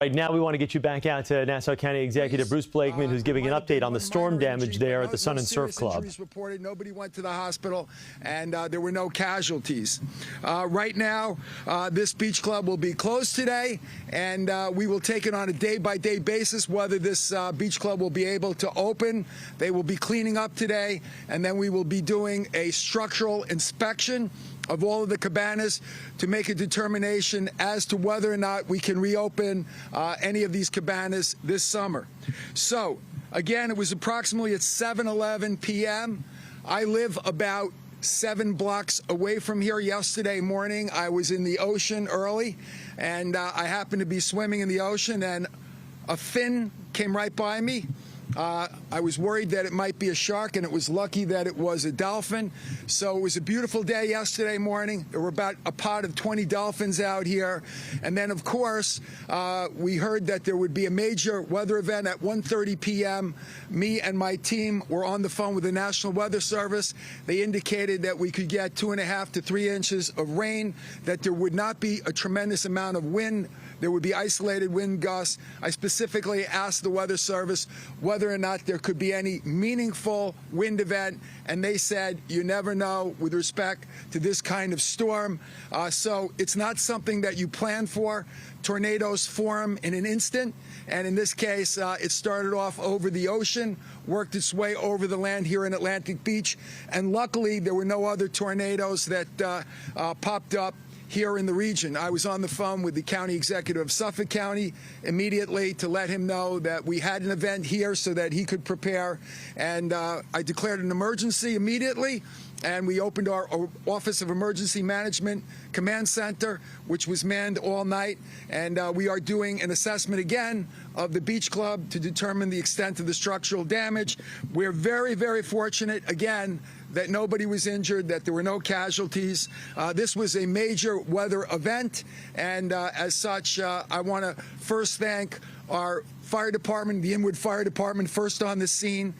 Right now, we want to get you back out to Nassau County Executive Bruce Blakeman, who's giving an update on the storm damage there at the Sun and Surf Club. Reported. Nobody went to the hospital, and there were no casualties. Right now, this beach club will be closed today, and we will take it on a day-by-day basis whether this beach club will be able to open. They will be cleaning up today, and then we will be doing a structural inspection of all of the cabanas to make a determination as to whether or not we can reopen any of these cabanas this summer. So, again, it was approximately at 7:11 p.m. I live about 7 blocks away from here. Yesterday morning, I was in the ocean early, and I happened to be swimming in the ocean, and a fin came right by me. I was worried that it might be a shark, and it was lucky that it was a dolphin. So it was a beautiful day yesterday morning. There were about a pod of 20 dolphins out here. And then, of course, we heard that there would be a major weather event at 1:30 p.m. Me and my team were on the phone with the National Weather Service. They indicated that we could get 2.5 to 3 inches of rain, that there would not be a tremendous amount of wind. There would be isolated wind gusts. I specifically asked the Weather Service whether or not there could be any meaningful wind event, and they said you never know with respect to this kind of storm. So it's not something that you plan for. Tornadoes form in an instant, and in this case, it started off over the ocean, worked its way over the land here in Atlantic Beach, and luckily there were no other tornadoes that popped up here in the region. I was on the phone with the county executive of Suffolk County immediately to let him know that we had an event here so that he could prepare, and I declared an emergency immediately, and we opened our Office of Emergency Management Command Center, which was manned all night, and we are doing an assessment again of the beach club to determine the extent of the structural damage. We're very, very fortunate, again, that nobody was injured, that there were no casualties. This was a major weather event, and as such, I want to first thank our fire department, the Inwood Fire Department, first on the scene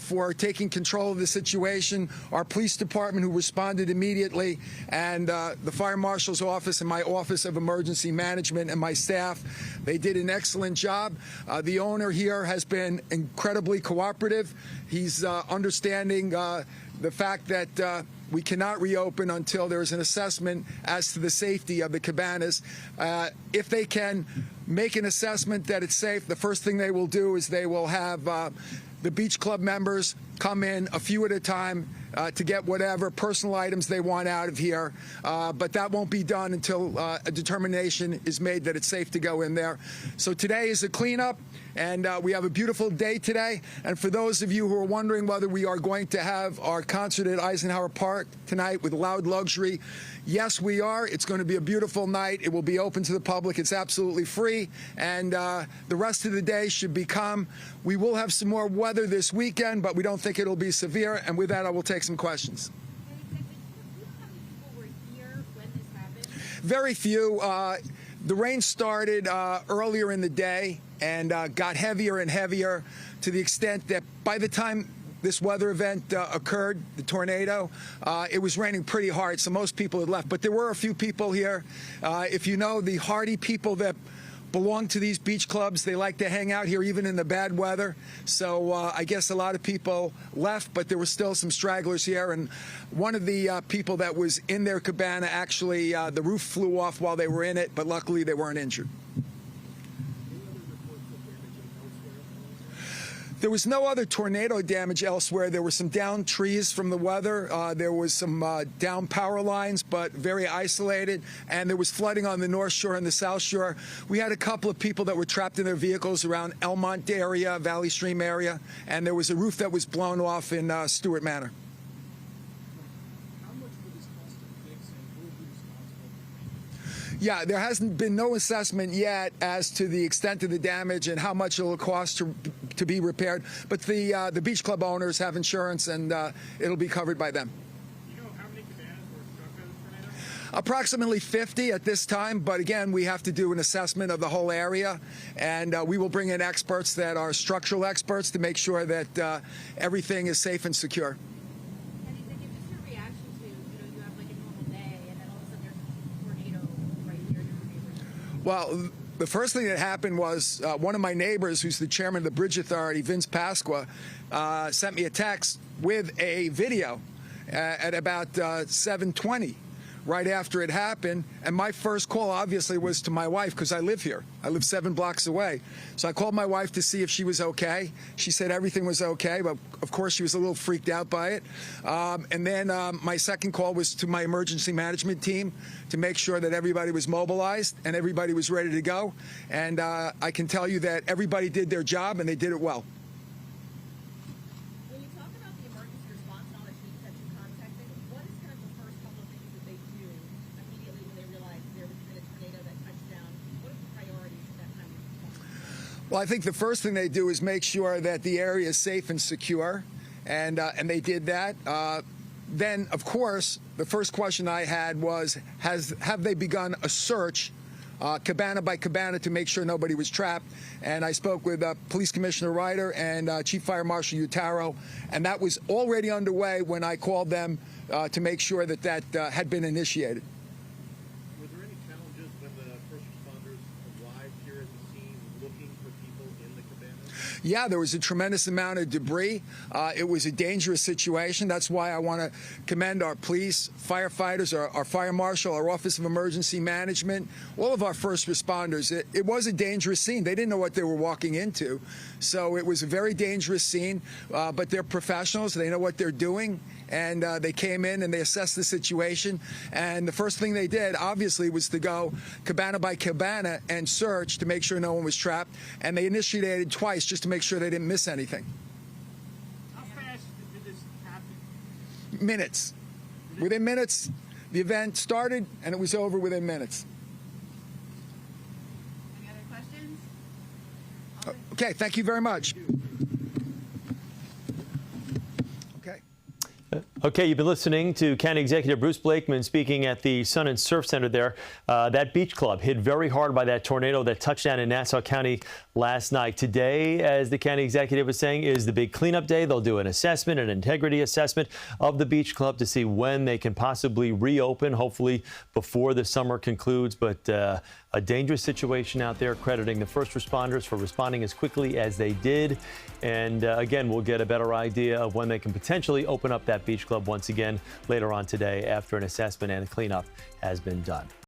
for taking control of the situation, our police department who responded immediately, and the fire marshal's office and my Office of Emergency Management and my staff. They did an excellent job. The owner here has been incredibly cooperative. He's understanding the fact that we cannot reopen until there is an assessment as to the safety of the cabanas. If they can make an assessment that it's safe, the first thing they will do is they will have the beach club members come in a few at a time to get whatever personal items they want out of here. But that won't be done until a determination is made that it's safe to go in there. So today is a cleanup, and we have a beautiful day today. And for those of you who are wondering whether we are going to have our concert at Eisenhower Park tonight with Loud Luxury, yes, we are. It's going to be a beautiful night. It will be open to the public. It's absolutely free. And the rest of the day should be calm. We will have some more weather this weekend, but we don't think it'll be severe. And with that, I will take some questions. Very few. The rain started earlier in the day and got heavier and heavier to the extent that by the time this weather event occurred, the tornado, it was raining pretty hard, so most people had left. But there were a few people here. If you know the hardy people that belong to these beach clubs, they like to hang out here even in the bad weather. So I guess a lot of people left, but there were still some stragglers here. And one of the people that was in their cabana, actually, the roof flew off while they were in it, but luckily they weren't injured. There was no other tornado damage elsewhere. There were some downed trees from the weather. There was some down power lines, but very isolated. And there was flooding on the North Shore and the South Shore. We had a couple of people that were trapped in their vehicles around Elmont area, Valley Stream area, and there was a roof that was blown off in Stewart Manor. Yeah, there hasn't been no assessment yet as to the extent of the damage and how much it will cost to be repaired. But the beach club owners have insurance, and it'll be covered by them. Do you know how many cabanas were struck by the tornado? Approximately 50 at this time, but again, we have to do an assessment of the whole area, and we will bring in experts that are structural experts to make sure that everything is safe and secure. Well, the first thing that happened was one of my neighbors, who's the chairman of the Bridge Authority, Vince Pasqua, sent me a text with a video at about 7:20, right after it happened. And my first call, obviously, was to my wife, because I live here. I live 7 blocks away. So I called my wife to see if she was okay. She said everything was okay, but of course she was a little freaked out by it. And then my second call was to my emergency management team to make sure that everybody was mobilized and everybody was ready to go. And I can tell you that everybody did their job and they did it well. When you talk about the emergency response and all the teams that you contacted, what is kind of the first couple of things that they do immediately when they realize there has been a tornado that touched down? What are the priorities at that time of response? Well, I think the first thing they do is make sure that the area is safe and secure, and they did that. Then, of course, the first question I had was, have they begun a search, cabana by cabana, to make sure nobody was trapped? And I spoke with Police Commissioner Ryder and Chief Fire Marshal Utaro, and that was already underway when I called them to make sure that had been initiated. Were there any challenges when the first responders arrived here at the scene looking for people in the cabanas? Yeah, there was a tremendous amount of debris. It was a dangerous situation. That's why I want to commend our police, firefighters, our fire marshal, our Office of Emergency Management, all of our first responders. It was a dangerous scene. They didn't know what they were walking into. So it was a very dangerous scene, but they're professionals. They know what they're doing. And they came in and they assessed the situation. And the first thing they did, obviously, was to go cabana by cabana and search to make sure no one was trapped. And they initiated twice just to make sure they didn't miss anything. How fast did this happen? Minutes. Within minutes, the event started and it was over within minutes. Any other questions? Okay, thank you very much. Okay, you've been listening to County Executive Bruce Blakeman speaking at the Sun and Surf Center there. That beach club hit very hard by that tornado that touched down in Nassau County last night. Today, as the county executive was saying, is the big cleanup day. They'll do an assessment, an integrity assessment of the beach club to see when they can possibly reopen, hopefully before the summer concludes. But a dangerous situation out there, crediting the first responders for responding as quickly as they did. And again, we'll get a better idea of when they can potentially open up that beach club once again later on today after an assessment and cleanup has been done.